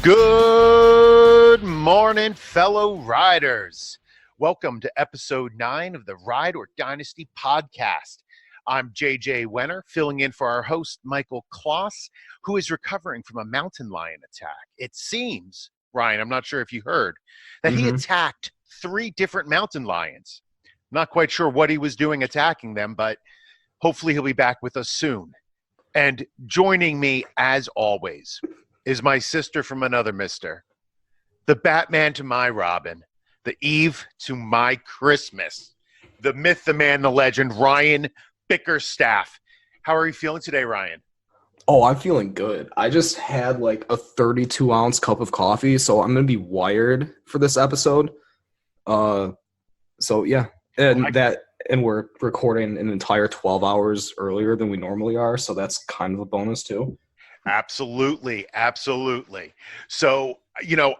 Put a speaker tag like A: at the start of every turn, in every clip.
A: Good morning, fellow riders. Welcome to episode 9 of the Ride or Dynasty podcast. I'm JJ Wenner, filling in for our host, Michael Kloss, who is recovering from a mountain lion attack. It seems, Ryan, I'm not sure if you heard, that he attacked 3 different mountain lions. Not quite sure what he was doing attacking them, but hopefully he'll be back with us soon. And joining me, as always, is my sister from another mister, the Batman to my Robin, the Eve to my Christmas, the myth, the man, the legend, Ryan Bickerstaff. How are you feeling today, Ryan?
B: Oh, I'm feeling good. I just had like a 32-ounce cup of coffee, so I'm going to be wired for this episode. So yeah, and we're recording an entire 12 hours earlier than we normally are, so that's kind of a bonus too.
A: Absolutely. So,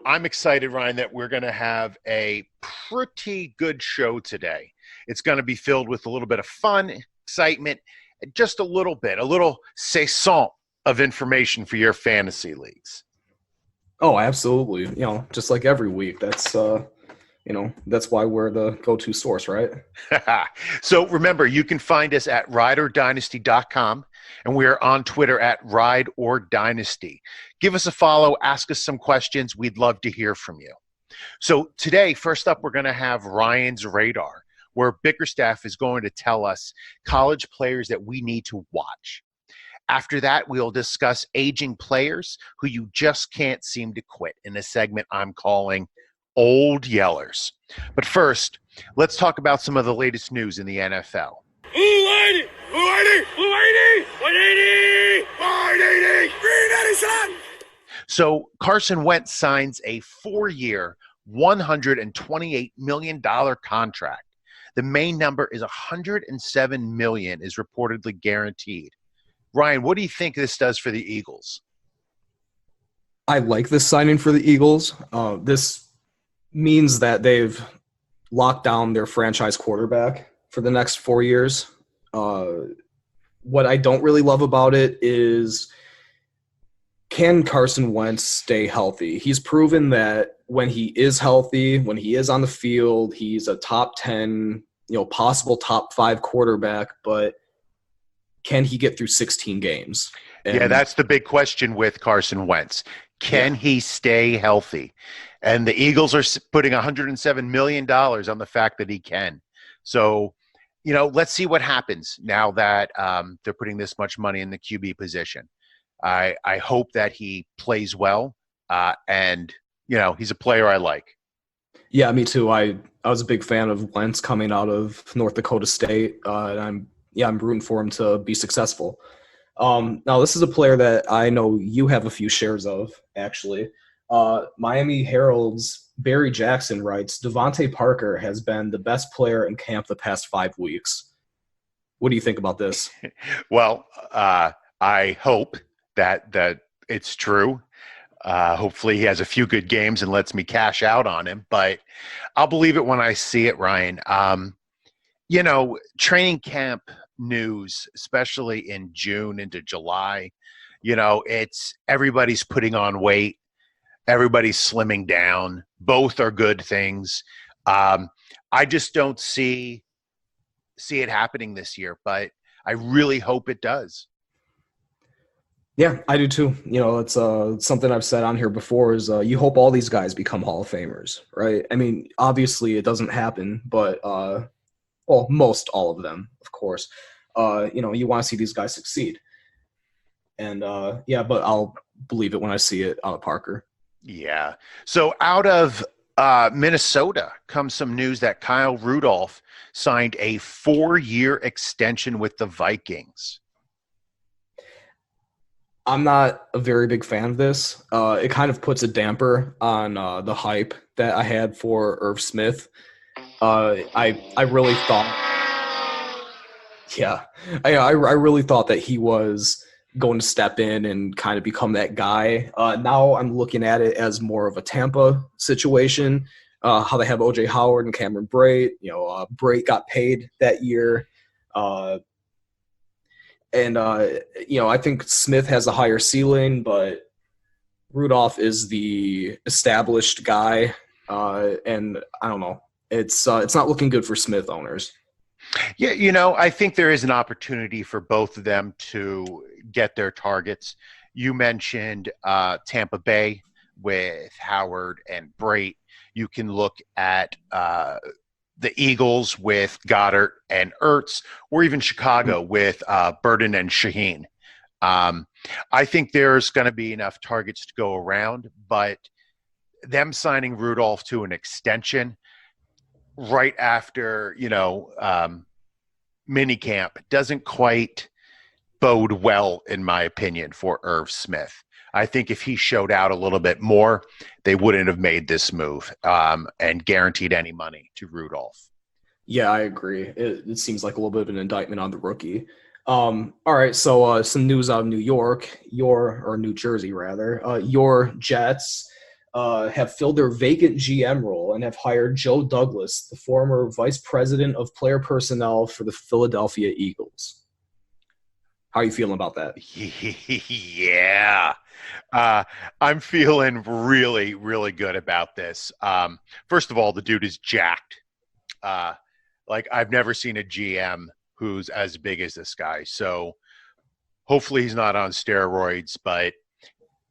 A: I'm excited, Ryan, that we're going to have a pretty good show today. It's going to be filled with a little bit of fun, excitement, and just a little saison of information for your fantasy leagues.
B: Oh, absolutely. Just like every week. That's why we're the go-to source, right?
A: So remember, you can find us at rideordynasty.com, and we are on Twitter at rideordynasty. Give us a follow, ask us some questions. We'd love to hear from you. So today, first up, we're going to have Ryan's Radar, where Bickerstaff is going to tell us college players that we need to watch. After that, we'll discuss aging players who you just can't seem to quit in a segment I'm calling Old Yellers. But first, let's talk about some of the latest news in the NFL. 180, So Carson Wentz signs a 4-year, $128 million contract. The main number is $107 million is reportedly guaranteed. Ryan, what do you think this does for the Eagles?
B: I like this signing for the Eagles. This means that they've locked down their franchise quarterback for the next 4 years. What I don't really love about it is, can Carson Wentz stay healthy? He's proven that when he is healthy, when he is on the field, he's a top 10, possible top 5 quarterback, but can he get through 16 games?
A: Yeah, that's the big question with Carson Wentz. Can he stay healthy? And the Eagles are putting $107 million on the fact that he can. So, let's see what happens now that they're putting this much money in the QB position. I hope that he plays well, and, he's a player I like.
B: Yeah, me too. I was a big fan of Wentz coming out of North Dakota State, and I'm rooting for him to be successful. Now, this is a player that I know you have a few shares of, actually. Miami Herald's Barry Jackson writes, Devontae Parker has been the best player in camp the past 5 weeks. What do you think about this?
A: Well, I hope that it's true. Hopefully he has a few good games and lets me cash out on him, but I'll believe it when I see it, Ryan. Training camp news, especially in June into July, it's everybody's putting on weight. Everybody's slimming down. Both are good things. I just don't see it happening this year, but I really hope it does.
B: Yeah, I do too. It's something I've said on here before is you hope all these guys become Hall of Famers, right? I mean, obviously it doesn't happen, but most all of them, of course. You want to see these guys succeed. And but I'll believe it when I see it out of Parker.
A: Yeah. So out of Minnesota comes some news that Kyle Rudolph signed a 4-year extension with the Vikings.
B: I'm not a very big fan of this. It kind of puts a damper on the hype that I had for Irv Smith. I really thought, I really thought that he was going to step in and kind of become that guy. Now I'm looking at it as more of a Tampa situation, how they have O.J. Howard and Cameron Brate. Brate got paid that year. I think Smith has a higher ceiling, but Rudolph is the established guy, and I don't know. It's not looking good for Smith owners.
A: Yeah, I think there is an opportunity for both of them to get their targets. You mentioned Tampa Bay with Howard and Brait. You can look at the Eagles with Goddard and Ertz, or even Chicago with Burden and Shaheen. I think there's going to be enough targets to go around, but them signing Rudolph to an extension right after, minicamp doesn't quite bode well, in my opinion, for Irv Smith. I think if he showed out a little bit more, they wouldn't have made this move and guaranteed any money to Rudolph.
B: Yeah, I agree. It seems like a little bit of an indictment on the rookie. All right, so some news out of New York, or New Jersey rather. Your Jets have filled their vacant GM role and have hired Joe Douglas, the former vice president of player personnel for the Philadelphia Eagles. How are you feeling about that?
A: Yeah. I'm feeling really, really good about this. First of all, the dude is jacked. I've never seen a GM who's as big as this guy. So hopefully he's not on steroids. But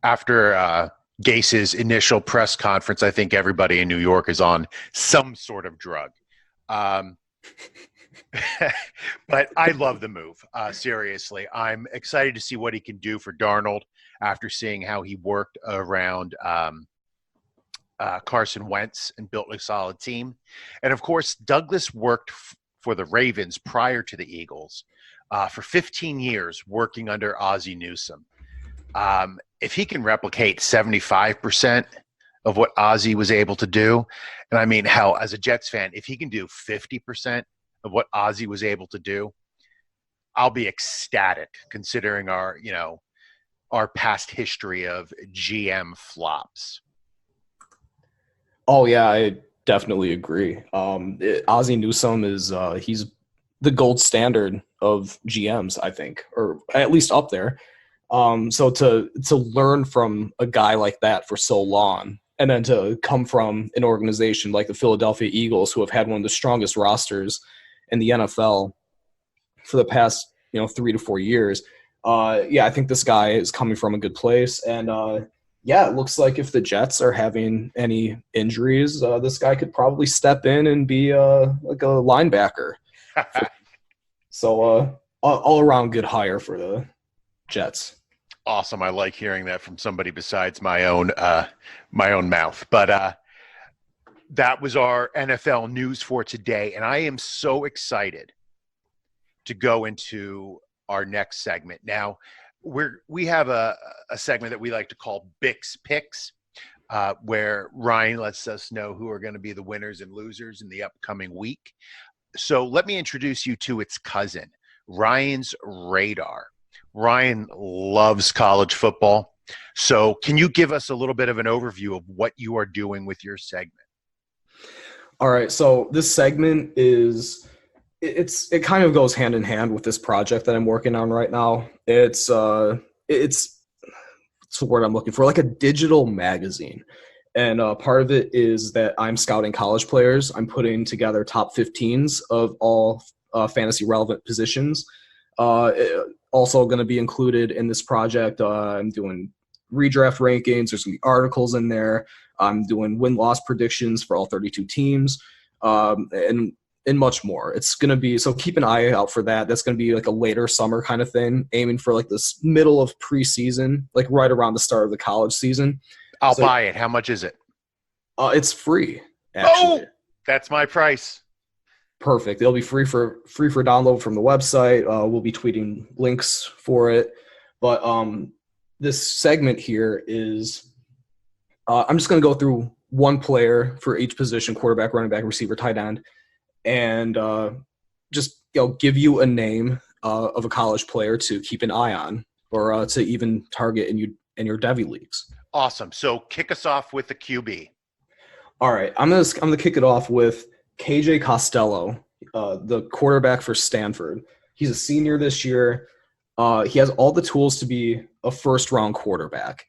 A: after Gase's initial press conference, I think everybody in New York is on some sort of drug. But I love the move. Seriously, I'm excited to see what he can do for Darnold after seeing how he worked around Carson Wentz and built a solid team. And of course, Douglas worked for the Ravens prior to the Eagles for 15 years, working under Ozzie Newsome. If he can replicate 75% of what Ozzie was able to do, and I mean, hell, as a Jets fan, if he can do 50% of what Ozzie was able to do, I'll be ecstatic considering our past history of GM flops.
B: Oh yeah, I definitely agree. Ozzie Newsome is he's the gold standard of GMs, I think, or at least up there. So to learn from a guy like that for so long, and then to come from an organization like the Philadelphia Eagles, who have had one of the strongest rosters in the NFL for the past 3 to 4 years, I think this guy is coming from a good place. And it looks like if the Jets are having any injuries, this guy could probably step in and be like a linebacker. So all around good hire for the Jets.
A: Awesome. I like hearing that from somebody besides my own mouth. But that was our NFL news for today, and I am so excited to go into our next segment. Now, we have a segment that we like to call Bix Picks, where Ryan lets us know who are going to be the winners and losers in the upcoming week. So let me introduce you to its cousin, Ryan's Radar. Ryan loves college football. So can you give us a little bit of an overview of what you are doing with your segment?
B: All right. So this segment it kind of goes hand in hand with this project that I'm working on right now. It's the word I'm looking for, like a digital magazine. And part of it is that I'm scouting college players. I'm putting together top 15s of all fantasy relevant positions. Also going to be included in this project. I'm doing redraft rankings. There's going to be articles in there. I'm doing win-loss predictions for all 32 teams, and much more. It's going to be, so keep an eye out for that. That's going to be like a later summer kind of thing, aiming for like this middle of preseason, like right around the start of the college season.
A: I'll buy it. How much is it?
B: It's free, actually.
A: Oh, that's my price.
B: Perfect. It'll be free for download from the website. We'll be tweeting links for it. But this segment here is I'm just going to go through one player for each position: quarterback, running back, receiver, tight end, and just give you a name of a college player to keep an eye on, or to even target in your Devy leagues.
A: Awesome. So kick us off with the QB. All
B: right. I'm gonna kick it off with KJ Costello, the quarterback for Stanford. He's a senior this year. He has all the tools to be a first-round quarterback.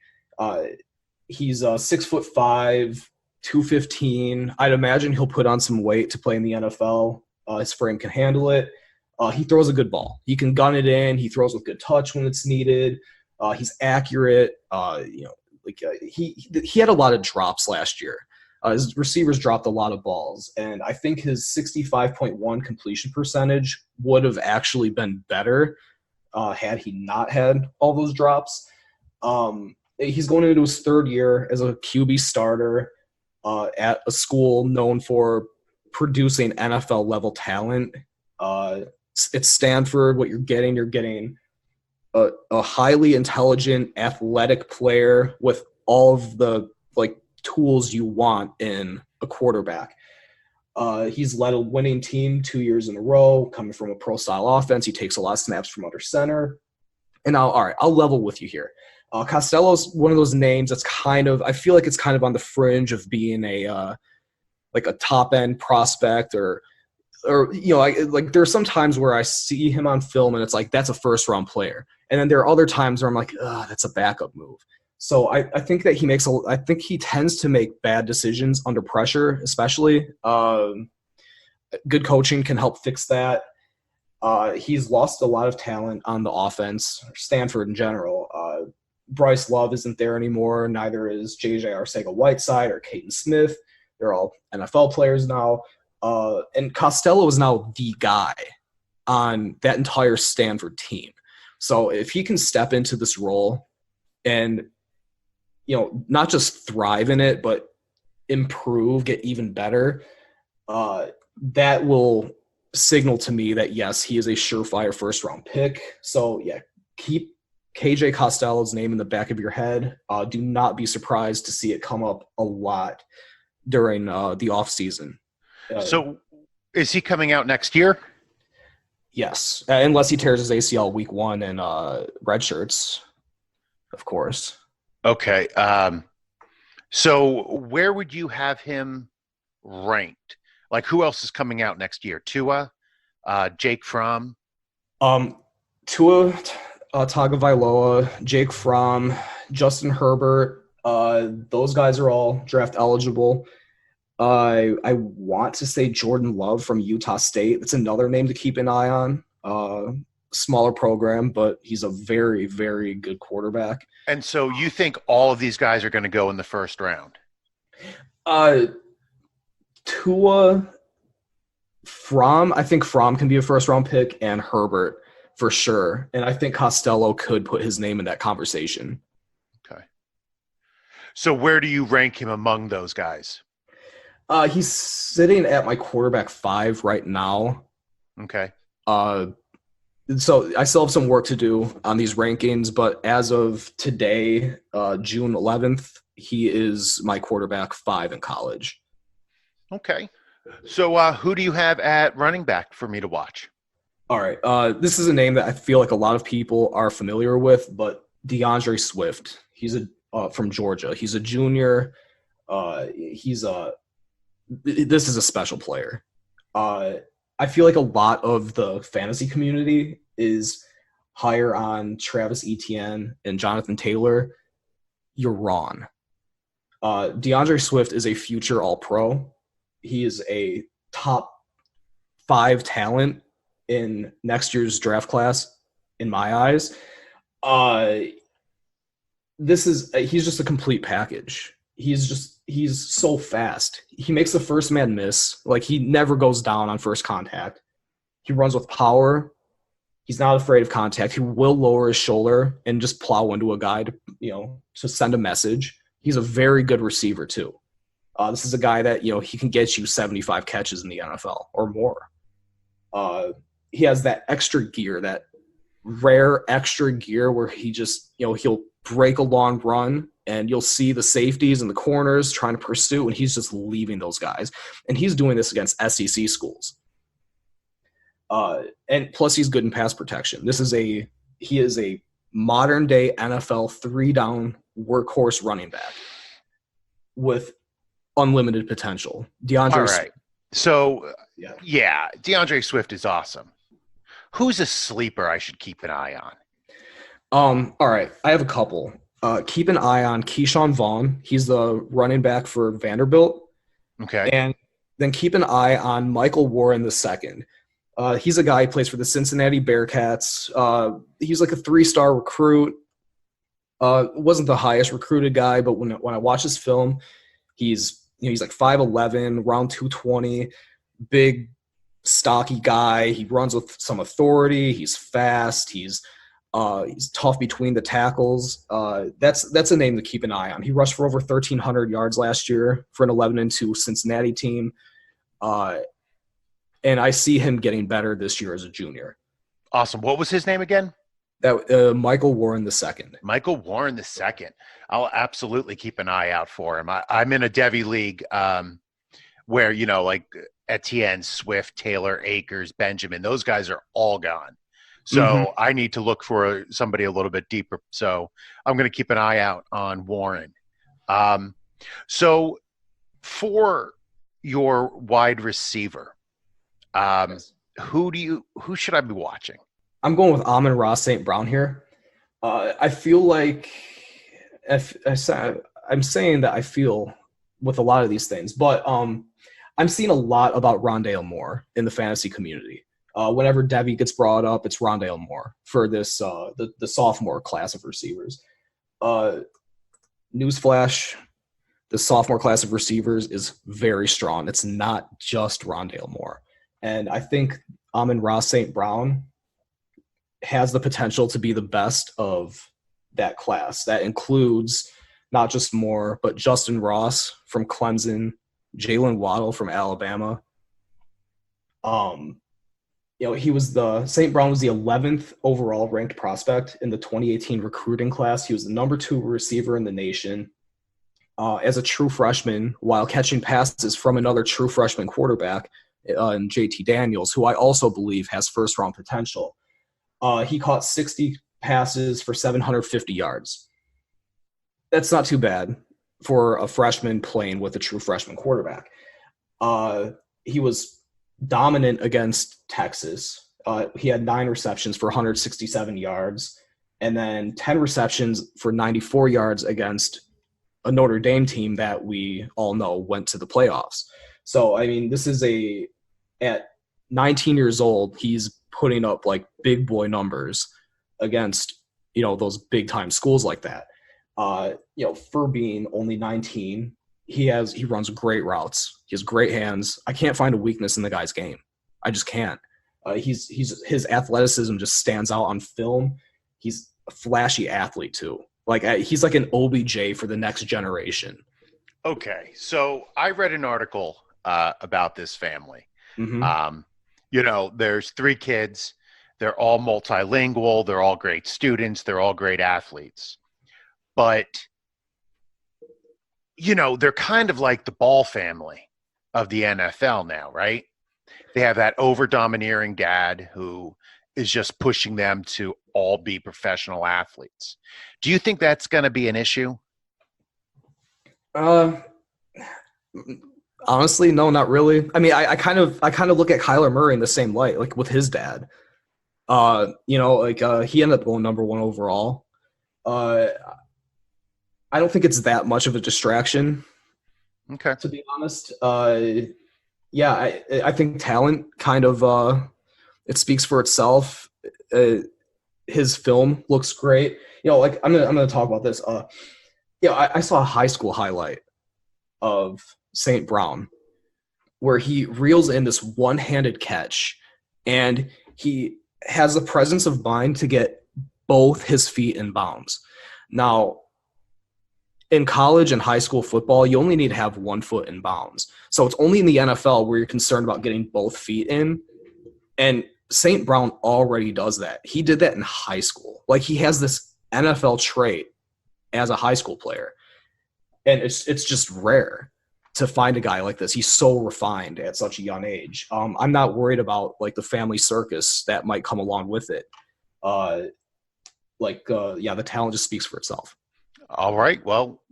B: He's 6'5", 215. I'd imagine he'll put on some weight to play in the NFL. His frame can handle it. He throws a good ball. He can gun it in. He throws with good touch when it's needed. He's accurate. He had a lot of drops last year. His receivers dropped a lot of balls, and I think his 65.1 completion percentage would have actually been better had he not had all those drops. He's going into his third year as a QB starter at a school known for producing NFL-level talent. It's Stanford. What you're getting a highly intelligent, athletic player with all of the tools you want in a quarterback. He's led a winning team 2 years in a row, coming from a pro-style offense. He takes a lot of snaps from under center. And now, all right, I'll level with you here. Costello's one of those names that's I feel like it's kind of on the fringe of being a top-end prospect or there are some times where I see him on film and it's like, that's a first-round player. And then there are other times where I'm like, that's a backup move. So I think that I think he tends to make bad decisions under pressure, especially. Good coaching can help fix that. He's lost a lot of talent on the offense, Stanford in general. Bryce Love isn't there anymore. Neither is J.J. Arcega-Whiteside or Caden Smith. They're all NFL players now. And Costello is now the guy on that entire Stanford team. So if he can step into this role and not just thrive in it, but improve, get even better, that will signal to me that, yes, he is a surefire first-round pick. So, yeah, keep KJ Costello's name in the back of your head. Do not be surprised to see it come up a lot during the offseason.
A: So is he coming out next year?
B: Yes, unless he tears his ACL week 1 and red shirts, of course.
A: Okay. So where would you have him ranked? Like, who else is coming out next year? Tua, Jake Fromm?
B: Tua Tagovailoa, Jake Fromm, Justin Herbert. Those guys are all draft eligible. I want to say Jordan Love from Utah State. That's another name to keep an eye on. Smaller program, but he's a very, very good quarterback.
A: And so you think all of these guys are going to go in the first round?
B: Tua, Fromm, I think Fromm can be a first-round pick, and Herbert for sure. And I think Costello could put his name in that conversation.
A: Okay. So where do you rank him among those guys?
B: He's sitting at my quarterback 5 right now.
A: Okay.
B: So I still have some work to do on these rankings, but as of today, June 11th, he is my quarterback 5 in college.
A: Okay. So who do you have at running back for me to watch?
B: All right. This is a name that I feel like a lot of people are familiar with, but DeAndre Swift. He's from Georgia. He's a junior. This is a special player. I feel like a lot of the fantasy community is higher on Travis Etienne and Jonathan Taylor. You're wrong. DeAndre Swift is a future All-Pro. He is a top 5 talent in next year's draft class, in my eyes. He's just a complete package. He's so fast. He makes the first man miss. Like, he never goes down on first contact. He runs with power. He's not afraid of contact. He will lower his shoulder and just plow into a guy to send a message. He's a very good receiver too. This is a guy that, he can get you 75 catches in the NFL or more. He has that extra gear, that rare extra gear where he just, he'll break a long run and you'll see the safeties and the corners trying to pursue, and he's just leaving those guys. And he's doing this against SEC schools. And plus he's good in pass protection. He is a modern day NFL 3-down workhorse running back with unlimited potential. DeAndre.
A: All right. So yeah, DeAndre Swift is awesome. Who's a sleeper I should keep an eye on?
B: All right. I have a couple. Keep an eye on Keyshawn Vaughn. He's the running back for Vanderbilt.
A: Okay.
B: And then keep an eye on Michael Warren II. He's a guy who plays for the Cincinnati Bearcats. He's like a 3-star recruit. Wasn't the highest recruited guy, but when I watch his film, he's like 5'11", around 220, big, stocky guy. He runs with some authority. He's fast. He's tough between the tackles. That's a name to keep an eye on. He rushed for over 1,300 yards last year for an 11-2 Cincinnati team. And I see him getting better this year as a junior.
A: Awesome. What was his name again?
B: That Michael Warren II.
A: Michael Warren II. I'll absolutely keep an eye out for him. I'm in a Devy league where, like Etienne, Swift, Taylor, Akers, Benjamin, those guys are all gone. So I need to look for somebody a little bit deeper. So I'm going to keep an eye out on Warren. So for your wide receiver,
B: Yes.
A: who should I be watching?
B: I'm going with Amon-Ra St. Brown here. I feel like I'm saying that I feel with a lot of these things, but I'm seeing a lot about Rondale Moore in the fantasy community. Whenever Debbie gets brought up, it's Rondale Moore for this the sophomore class of receivers. Newsflash, the sophomore class of receivers is very strong. It's not just Rondale Moore. And I think Amon-Ra St. Brown has the potential to be the best of that class. That includes not just Moore, but Justin Ross from Clemson, Jalen Waddle from Alabama. St. Brown was the 11th overall ranked prospect in the 2018 recruiting class. He was the number 2 receiver in the nation. As a true freshman, while catching passes from another true freshman quarterback, in JT Daniels, who I also believe has first-round potential. He caught 60 passes for 750 yards. That's not too bad for a freshman playing with a true freshman quarterback. He was dominant against Texas. He had 9 receptions for 167 yards, and then 10 receptions for 94 yards against a Notre Dame team that we all know went to the playoffs. So, I mean, this is at 19 years old, he's putting up like big boy numbers against, those big time schools like that. For being only 19, he runs great routes. He has great hands. I can't find a weakness in the guy's game. I just can't. His athleticism just stands out on film. He's a flashy athlete too. Like he's like an OBJ for the next generation.
A: Okay, so I read an article about this family.
B: Mm-hmm.
A: There's 3 kids. They're all multilingual. They're all great students. They're all great athletes. But, they're kind of like the Ball family of the NFL now, right? They have that over-domineering dad who is just pushing them to all be professional athletes. Do you think that's going to be an issue?
B: Honestly, no, not really. I mean, I kind of look at Kyler Murray in the same light, like with his dad. He ended up going number 1 overall. I don't think it's that much of a distraction.
A: Okay.
B: To be honest, I think talent kind of it speaks for itself. His film looks great. I'm gonna talk about this. I saw a high school highlight of St. Brown where he reels in this one-handed catch, and he has the presence of mind to get both his feet in bounds. Now, in college and high school football, you only need to have 1 foot in bounds. So it's only in the NFL where you're concerned about getting both feet in. And St. Brown already does that. He did that in high school. Like, he has this NFL trait as a high school player. And it's just rare to find a guy like this. He's so refined at such a young age. I'm not worried about like the family circus that might come along with it. The talent just speaks for itself.
A: All right. Well,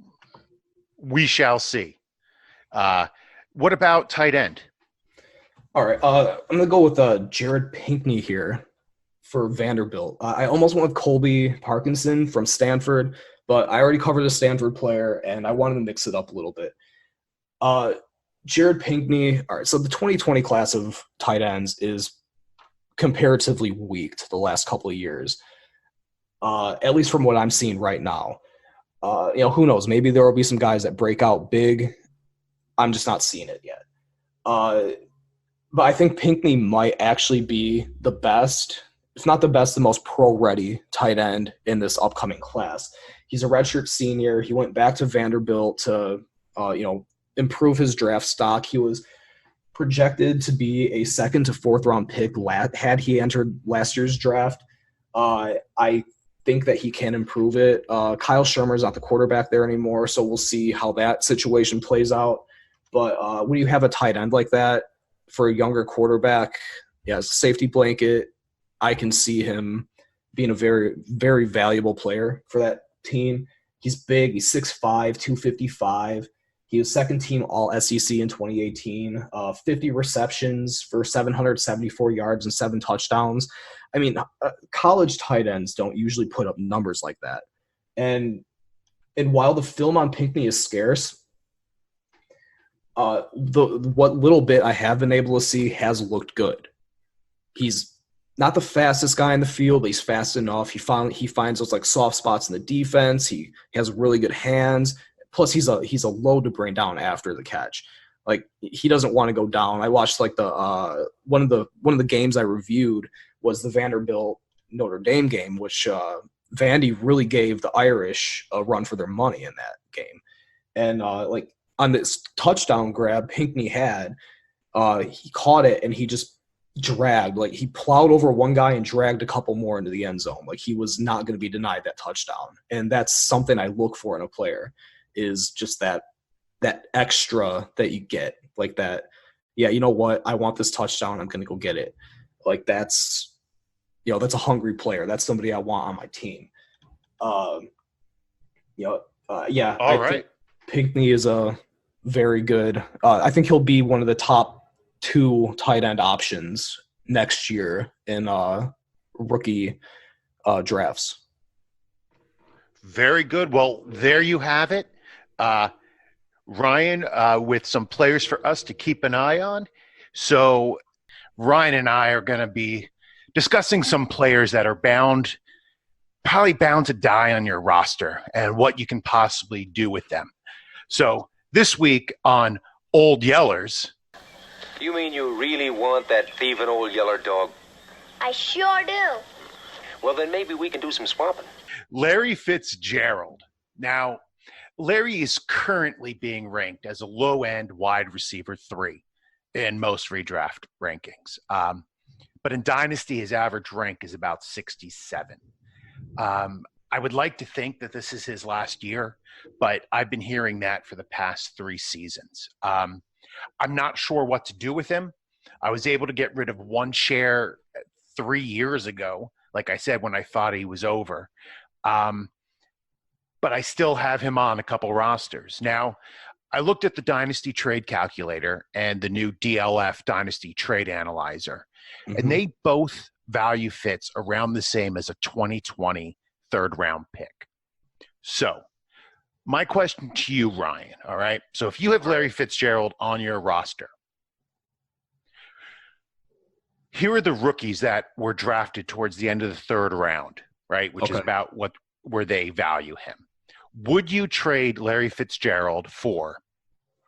A: we shall see. What about tight end?
B: All right. I'm going to go with Jared Pinkney here for Vanderbilt. I almost went with Colby Parkinson from Stanford, but I already covered a Stanford player, and I wanted to mix it up a little bit. Jared Pinkney. All right, so the 2020 class of tight ends is comparatively weak to the last couple of years, at least from what I'm seeing right now. Who knows? Maybe there will be some guys that break out big. I'm just not seeing it yet. But I think Pinkney might actually be the best, if not the best, the most pro-ready tight end in this upcoming class. He's a redshirt senior. He went back to Vanderbilt to, improve his draft stock. He was projected to be a second to fourth round pick had he entered last year's draft. I think that he can improve it. Kyle Shermer's not the quarterback there anymore, so we'll see how that situation plays out. But when you have a tight end like that for a younger quarterback, as a safety blanket, I can see him being a very, very valuable player for that team. He's big. He's 6'5", 255. He was second team All-SEC in 2018, 50 receptions for 774 yards and 7 touchdowns. I mean, college tight ends don't usually put up numbers like that. And while the film on Pinkney is scarce, what little bit I have been able to see has looked good. He's not the fastest guy in the field, but he's fast enough. He finds those like soft spots in the defense. He has really good hands. Plus, he's a load to bring down after the catch. Like, he doesn't want to go down. I watched like the one of the games I reviewed was the Vanderbilt Notre Dame game, which Vandy really gave the Irish a run for their money in that game. And like on this touchdown grab Pinkney had, he caught it and he just dragged. Like, he plowed over one guy and dragged a couple more into the end zone. Like, he was not going to be denied that touchdown. And that's something I look for in a player, is just that extra that you get, like that. Yeah, you know what? I want this touchdown. I'm going to go get it. Like, that's a hungry player. That's somebody I want on my team. Yeah.
A: All right.
B: Think Pinkney is a very good. I think he'll be one of the top 2 tight end options next year in rookie drafts.
A: Very good. Well, there you have it. Ryan, with some players for us to keep an eye on. So Ryan and I are going to be discussing some players that are probably bound to die on your roster and what you can possibly do with them. So this week on Old Yellers.
C: You mean you really want that thieving old yeller dog?
D: I sure do.
C: Well, then maybe we can do some swapping.
A: Larry Fitzgerald. Now, Larry is currently being ranked as a low-end wide receiver 3 in most redraft rankings. But in Dynasty, his average rank is about 67. I would like to think that this is his last year, but I've been hearing that for the past 3 seasons. I'm not sure what to do with him. I was able to get rid of one share 3 years ago, like I said, when I thought he was over. But I still have him on a couple rosters. Now, I looked at the Dynasty Trade Calculator and the new DLF Dynasty Trade Analyzer, and they both value Fitz around the same as a 2020 third-round pick. So my question to you, Ryan, all right? So if you have Larry Fitzgerald on your roster, here are the rookies that were drafted towards the end of the third round, right, which is about where they value him. Would you trade Larry Fitzgerald for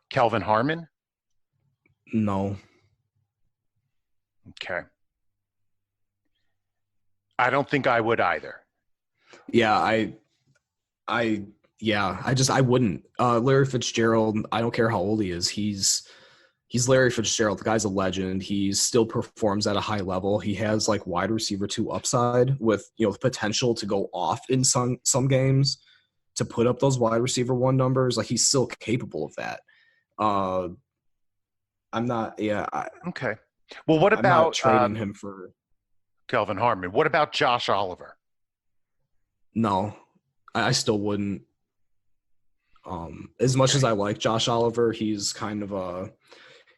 A: Kelvin Harmon?
B: No.
A: Okay. I don't think I would either.
B: Yeah, I wouldn't. Larry Fitzgerald, I don't care how old he is. He's Larry Fitzgerald. The guy's a legend. He still performs at a high level. He has like wide receiver 2 upside with, the potential to go off in some games to put up those wide receiver 1 numbers. Like, he's still capable of that. I'm not. Yeah.
A: Okay. Well, what about
B: trading him for
A: Kelvin Harmon? What about Josh Oliver?
B: No, I still wouldn't. As much as I like Josh Oliver, he's kind of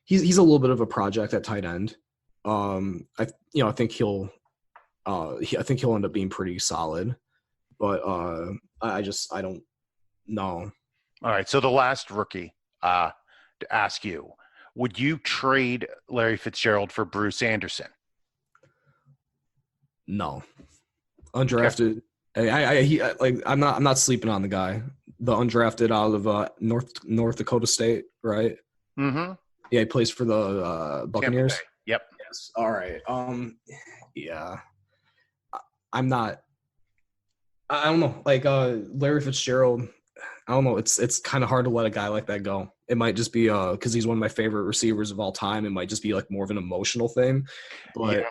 B: he's a little bit of a project at tight end. I think he'll end up being pretty solid, but I don't know.
A: All right. So the last rookie to ask you, would you trade Larry Fitzgerald for Bruce Anderson?
B: No,
A: Okay.
B: undrafted. I'm not sleeping on the guy. The undrafted out of North Dakota State, right?
A: Mm-hmm.
B: Yeah, he plays for the
A: Tampa
B: Buccaneers.
A: Bay. Yep.
B: Yes. All right. Yeah. I'm not. I don't know. Like Larry Fitzgerald. I don't know. It's kind of hard to let a guy like that go. It might just be because he's one of my favorite receivers of all time. It might just be like more of an emotional thing. But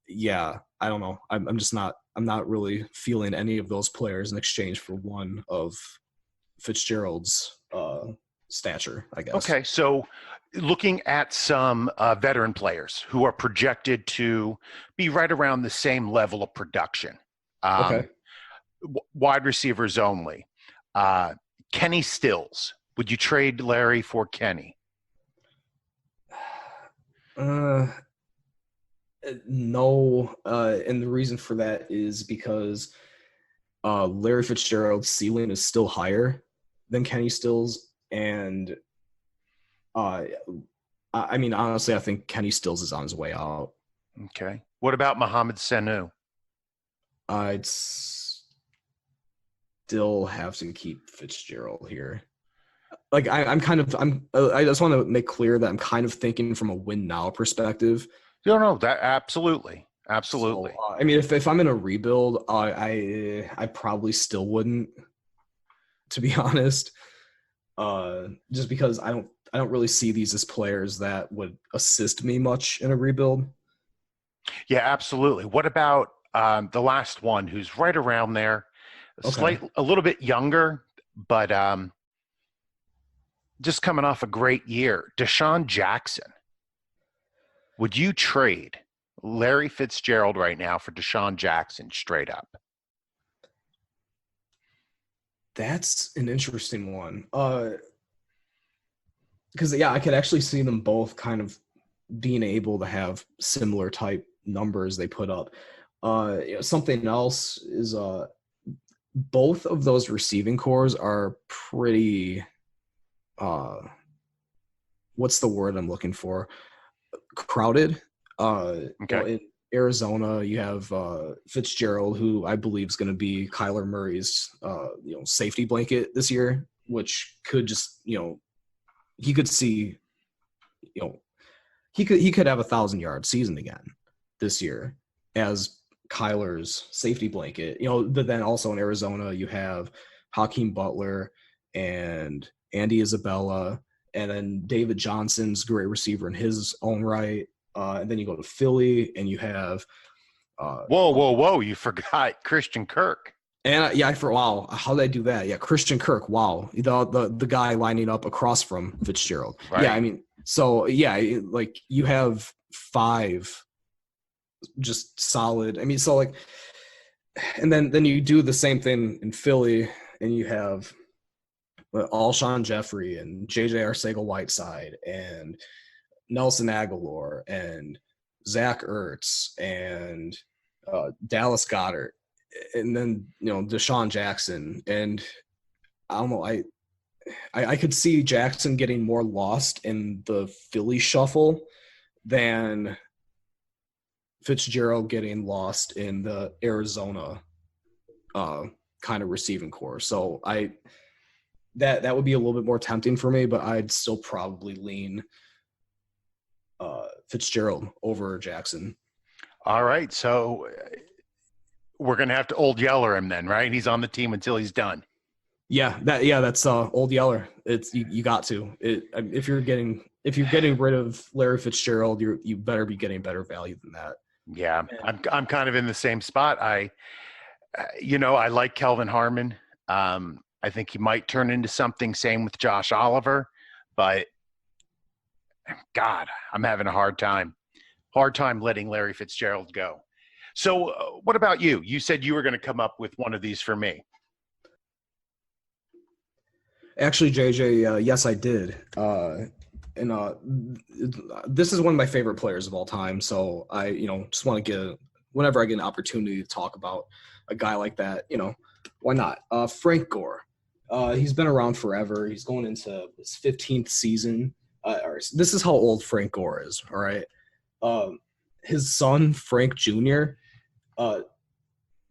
B: yeah, I don't know. I'm just not. I'm not really feeling any of those players in exchange for one of Fitzgerald's stature, I guess.
A: Okay, so looking at some veteran players who are projected to be right around the same level of production.
B: Okay.
A: Wide receivers only. Kenny Stills. Would you trade Larry for Kenny?
B: No, and the reason for that is because Larry Fitzgerald's ceiling is still higher than Kenny Stills, and I mean, honestly, I think Kenny Stills is on his way out.
A: Okay. What about Mohamed Sanu?
B: I'd still have to keep Fitzgerald here. Like I just want to make clear that I'm kind of thinking from a win now perspective.
A: No, that absolutely. So,
B: I mean, if I'm in a rebuild, I probably still wouldn't, to be honest. Just because I don't really see these as players that would assist me much in a rebuild.
A: Yeah, absolutely. What about the last one, who's right around there, a little bit younger, but just coming off a great year, Deshaun Jackson? Would you trade Larry Fitzgerald right now for Deshaun Jackson straight up?
B: That's an interesting one. Because I could actually see them both kind of being able to have similar type numbers they put up. Something else is both of those receiving cores are pretty. What's the word I'm looking for? Crowded.
A: Okay.
B: Well, in Arizona, you have Fitzgerald, who I believe is going to be Kyler Murray's safety blanket this year, which could just he could see he could have 1,000-yard season again this year as Kyler's safety blanket. But then also in Arizona, you have Hakeem Butler and Andy Isabella. And then David Johnson's a great receiver in his own right. And then you go to Philly, and you have
A: whoa! You forgot Christian Kirk.
B: And wow, how did I do that? Yeah, Christian Kirk. Wow, the guy lining up across from Fitzgerald.
A: Right.
B: Yeah, I mean, so yeah, like you have 5 just solid. I mean, so like, and then you do the same thing in Philly, and you have Alshon Jeffrey and J.J. Arcega-Whiteside and Nelson Aguilar and Zach Ertz and Dallas Goedert, and then Deshaun Jackson. And I don't know, I could see Jackson getting more lost in the Philly shuffle than Fitzgerald getting lost in the Arizona kind of receiving core. So that would be a little bit more tempting for me, but I'd still probably lean Fitzgerald over Jackson.
A: All right, so we're gonna have to Old Yeller him then, right? He's on the team until he's done.
B: That's Old Yeller. It's you got to. If you're getting rid of Larry Fitzgerald, you better be getting better value than that.
A: Yeah, I'm kind of in the same spot. I like Kelvin Harmon. I think he might turn into something. Same with Josh Oliver, but God, I'm having a hard time letting Larry Fitzgerald go. So what about you? You said you were going to come up with one of these for me.
B: Actually, JJ, yes, I did. This is one of my favorite players of all time. So I, just want to whenever I get an opportunity to talk about a guy like that, why not? Frank Gore. He's been around forever. He's going into his 15th season. This is how old Frank Gore is, all right? His son, Frank Jr.,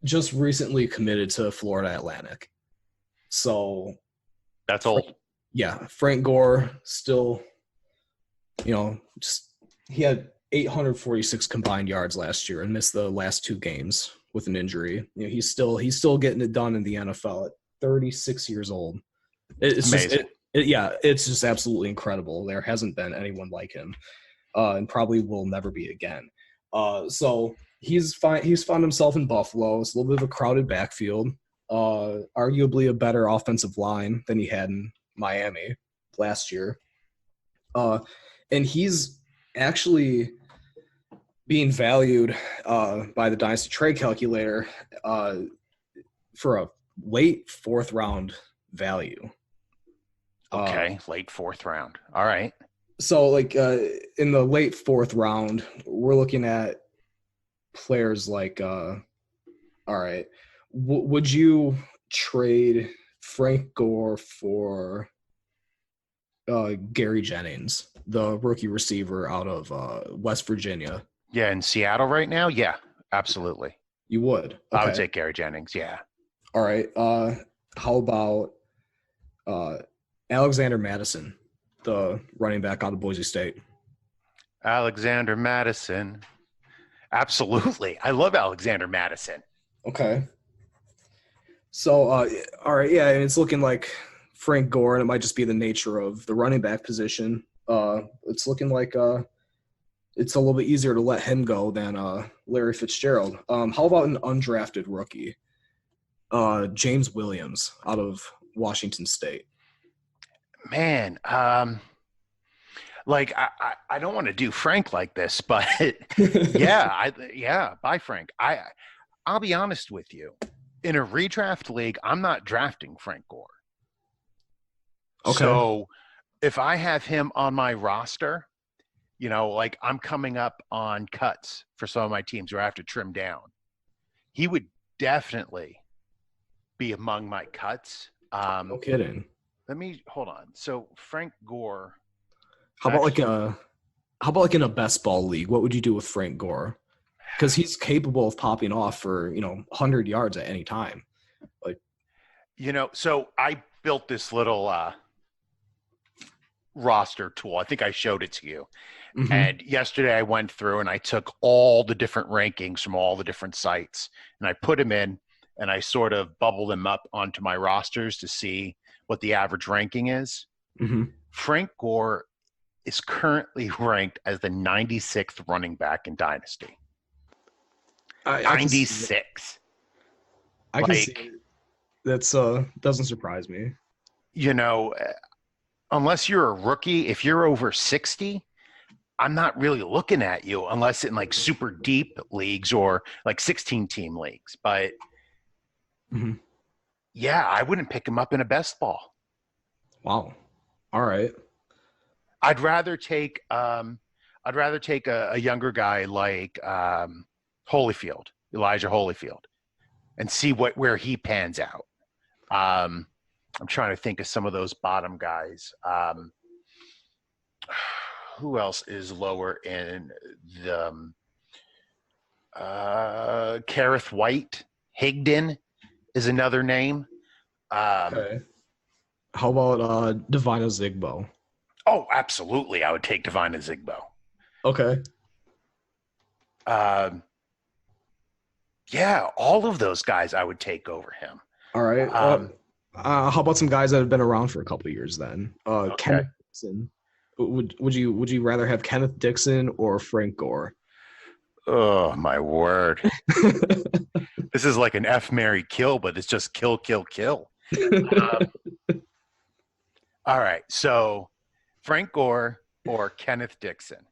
B: just recently committed to Florida Atlantic. So
A: That's old.
B: Yeah, Frank Gore still, he had 846 combined yards last year and missed the last 2 games with an injury. He's still getting it done in the NFL at 36 years old. It's
A: amazing.
B: It's just absolutely incredible. There hasn't been anyone like him, and probably will never be again. So he's found himself in Buffalo. It's a little bit of a crowded backfield. Arguably a better offensive line than he had in Miami last year. And he's actually being valued by the Dynasty trade calculator for a late 4th round value.
A: Okay, late 4th round. All right.
B: So, in the late 4th round, we're looking at players like, all right, would you trade Frank Gore for Gary Jennings, the rookie receiver out of West Virginia?
A: Yeah, in Seattle right now? Yeah, absolutely.
B: You would? Okay.
A: I would take Gary Jennings, yeah.
B: All right. How about Alexander Madison, the running back out of Boise State?
A: Alexander Madison. Absolutely. I love Alexander Madison.
B: Okay. So, all right, yeah, and it's looking like Frank Gore, and it might just be the nature of the running back position. It's looking like it's a little bit easier to let him go than Larry Fitzgerald. How about an undrafted rookie, James Williams out of Washington State?
A: Man, I don't want to do Frank like this, but bye Frank. I'll be honest with you. In a redraft league, I'm not drafting Frank Gore. Okay. So if I have him on my roster, I'm coming up on cuts for some of my teams where I have to trim down. He would definitely be among my cuts.
B: No kidding.
A: Let me hold on. So Frank Gore.
B: How about in a best ball league? What would you do with Frank Gore? Because he's capable of popping off for 100 yards at any time.
A: So I built this little roster tool. I think I showed it to you. Mm-hmm. And yesterday I went through and I took all the different rankings from all the different sites and I put them in and I sort of bubbled them up onto my rosters to see what the average ranking is. Mm-hmm. Frank Gore is currently ranked as the 96th running back in Dynasty. 96.
B: I can see it. That's doesn't surprise me.
A: Unless you're a rookie, if you're over 60, I'm not really looking at you unless in super deep leagues or 16-team leagues. But mm-hmm. Yeah, I wouldn't pick him up in a best ball.
B: Wow. All right.
A: I'd rather take a younger guy like Elijah Holyfield, and see where he pans out. I'm trying to think of some of those bottom guys. Who else is lower in the Kareth White? Higdon is another name.
B: Okay. How about Divine Ozigbo?
A: Oh, absolutely. I would take Divine Ozigbo.
B: Okay.
A: Yeah, all of those guys I would take over him.
B: All right. How about some guys that have been around for a couple of years then? Okay. Kenneth Dixon. Would you rather have Kenneth Dixon or Frank Gore?
A: Oh, my word. This is like an F, marry, kill, but it's just kill, kill, kill. All right. So Frank Gore or Kenneth Dixon?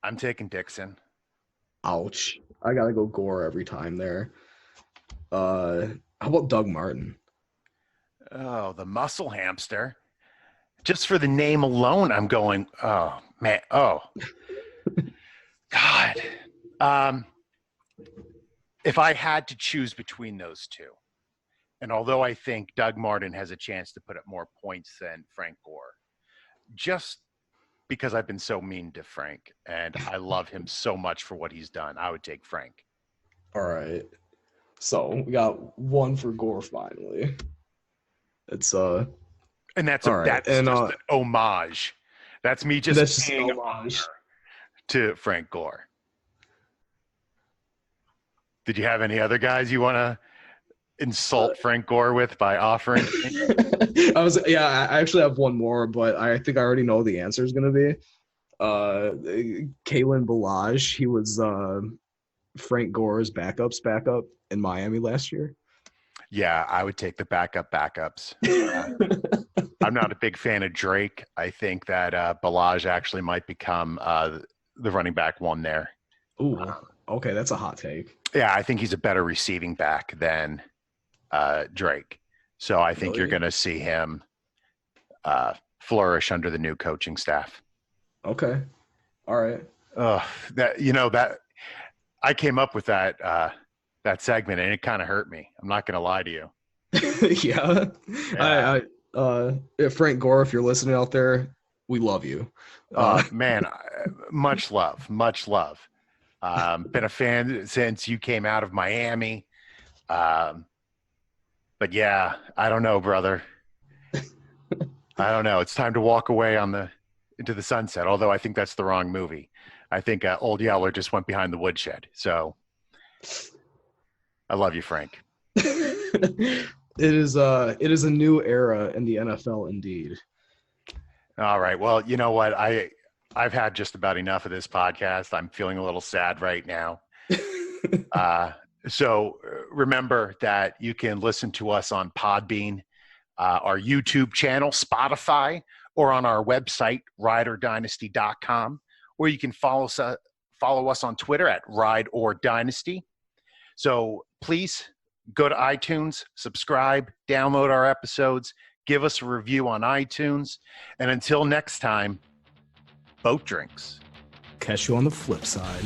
A: I'm taking Dixon.
B: Ouch. I got to go Gore every time there. How about Doug Martin?
A: Oh, the muscle hamster. Just for the name alone, I'm going, oh, man. Oh, God. If I had to choose between those two, and although I think Doug Martin has a chance to put up more points than Frank Gore, just because I've been so mean to Frank and I love him so much for what he's done, I would take Frank.
B: All right. So we got one for Gore finally. It's
A: And that's
B: all right.
A: that's
B: And,
A: just an homage. That's me just
B: that's just
A: paying
B: an homage
A: honor to Frank Gore. Did you have any other guys you want to insult Frank Gore with by offering?
B: I actually have one more, but I think I already know the answer is going to be Kalen Ballage. He was Frank Gore's backup in Miami last year.
A: Yeah, I would take the backups. I'm not a big fan of Drake. I think that Ballage actually might become the running back one there.
B: Ooh, okay, that's a hot take.
A: Yeah, I think he's a better receiving back than Drake. So I think you're going to see him flourish under the new coaching staff.
B: Okay, all right.
A: That I came up with that segment, and it kind of hurt me. I'm not going to lie to you.
B: Yeah. Frank Gore, if you're listening out there, we love you.
A: Man, much love. Been a fan since you came out of Miami. But yeah, I don't know, brother. I don't know. It's time to walk away into the sunset. Although I think that's the wrong movie. I think Old Yeller just went behind the woodshed. So I love you, Frank.
B: It is a new era in the NFL, indeed.
A: All right. Well, you know what? I've had just about enough of this podcast. I'm feeling a little sad right now. So remember that you can listen to us on Podbean, our YouTube channel, Spotify, or on our website, rideordynasty.com, or you can follow us on Twitter at rideordynasty. So please go to iTunes, subscribe, download our episodes, give us a review on iTunes. And until next time, boat drinks.
B: Catch you on the flip side.